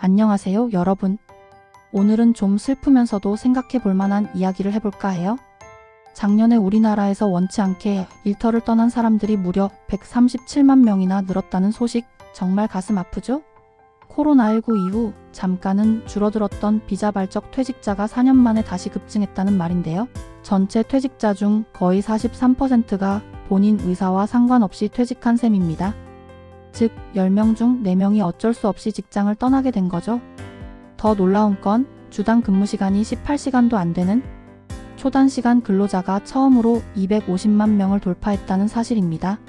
안녕하세요, 여러분. 오늘은 좀 슬프면서도 생각해 볼 만한 이야기를 해볼까 해요. 작년에 우리나라에서 원치 않게 일터를 떠난 사람들이 무려 137만 명이나 늘었다는 소식, 정말 가슴 아프죠? 코로나19 이후 잠깐은 줄어들었던 비자발적 퇴직자가 4년 만에 다시 급증했다는 말인데요. 전체 퇴직자 중 거의 43%가 본인 의사와 상관없이 퇴직한 셈입니다. 즉 10명 중 4명이 어쩔 수 없이 직장을 떠나게 된 거죠. 더 놀라운 건 주당 근무 시간이 18시간도 안 되는 초단시간 근로자가 처음으로 250만 명을 돌파했다는 사실입니다.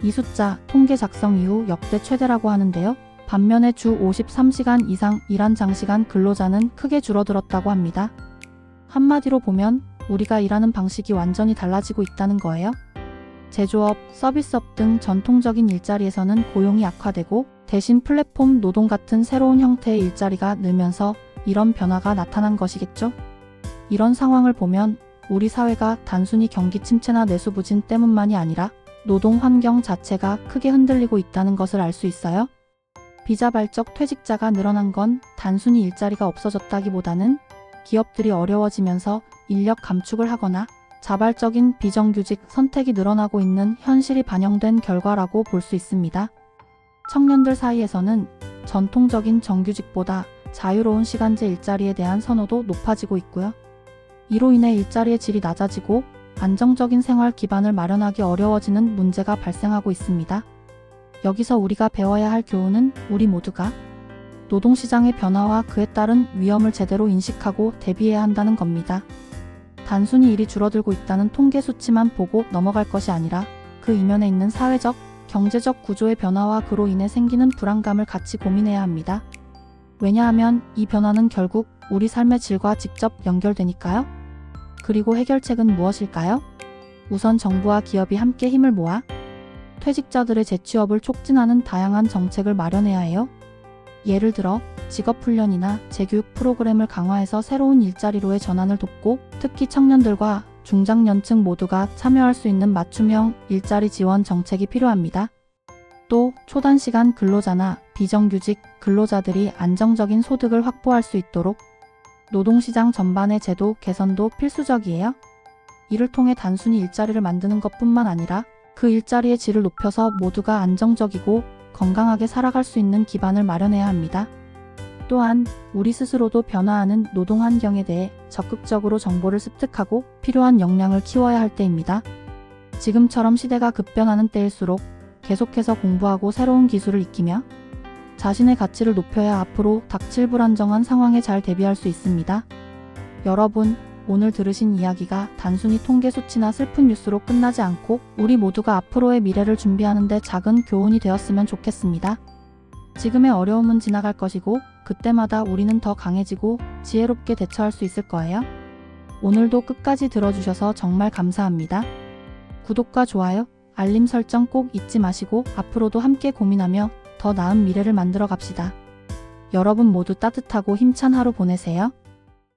이 숫자 통계 작성 이후 역대 최대라고 하는데요. 반면에 주 53시간 이상 일한 장시간 근로자는 크게 줄어들었다고 합니다. 한마디로 보면 우리가 일하는 방식이 완전히 달라지고 있다는 거예요. 제조업, 서비스업 등 전통적인 일자리에서는 고용이 악화되고 대신 플랫폼 노동 같은 새로운 형태의 일자리가 늘면서 이런 변화가 나타난 것이겠죠. 이런 상황을 보면 우리 사회가 단순히 경기 침체나 내수 부진 때문만이 아니라 노동 환경 자체가 크게 흔들리고 있다는 것을 알 수 있어요. 비자발적 퇴직자가 늘어난 건 단순히 일자리가 없어졌다기보다는 기업들이 어려워지면서 인력 감축을 하거나 자발적인 비정규직 선택이 늘어나고 있는 현실이 반영된 결과라고 볼 수 있습니다. 청년들 사이에서는 전통적인 정규직보다 자유로운 시간제 일자리에 대한 선호도 높아지고 있고요. 이로 인해 일자리의 질이 낮아지고 안정적인 생활 기반을 마련하기 어려워지는 문제가 발생하고 있습니다. 여기서 우리가 배워야 할 교훈은 우리 모두가 노동시장의 변화와 그에 따른 위험을 제대로 인식하고 대비해야 한다는 겁니다. 단순히 일이 줄어들고 있다는 통계 수치만 보고 넘어갈 것이 아니라 그 이면에 있는 사회적, 경제적 구조의 변화와 그로 인해 생기는 불안감을 같이 고민해야 합니다. 왜냐하면 이 변화는 결국 우리 삶의 질과 직접 연결되니까요. 그리고 해결책은 무엇일까요? 우선 정부와 기업이 함께 힘을 모아 퇴직자들의 재취업을 촉진하는 다양한 정책을 마련해야 해요. 예를 들어 직업훈련이나 재교육 프로그램을 강화해서 새로운 일자리로의 전환을 돕고 특히 청년들과 중장년층 모두가 참여할 수 있는 맞춤형 일자리 지원 정책이 필요합니다. 또 초단시간 근로자나 비정규직 근로자들이 안정적인 소득을 확보할 수 있도록 노동시장 전반의 제도 개선도 필수적이에요. 이를 통해 단순히 일자리를 만드는 것뿐만 아니라 그 일자리의 질을 높여서 모두가 안정적이고 건강하게 살아갈 수 있는 기반을 마련해야 합니다. 또한 우리 스스로도 변화하는 노동 환경에 대해 적극적으로 정보를 습득하고 필요한 역량을 키워야 할 때입니다. 지금처럼 시대가 급변하는 때일수록 계속해서 공부하고 새로운 기술을 익히며 자신의 가치를 높여야 앞으로 닥칠 불안정한 상황에 잘 대비할 수 있습니다. 여러분, 오늘 들으신 이야기가 단순히 통계 수치나 슬픈 뉴스로 끝나지 않고 우리 모두가 앞으로의 미래를 준비하는 데 작은 교훈이 되었으면 좋겠습니다. 지금의 어려움은 지나갈 것이고 그때마다 우리는 더 강해지고 지혜롭게 대처할 수 있을 거예요. 오늘도 끝까지 들어주셔서 정말 감사합니다. 구독과 좋아요, 알림 설정 꼭 잊지 마시고 앞으로도 함께 고민하며 더 나은 미래를 만들어 갑시다. 여러분 모두 따뜻하고 힘찬 하루 보내세요.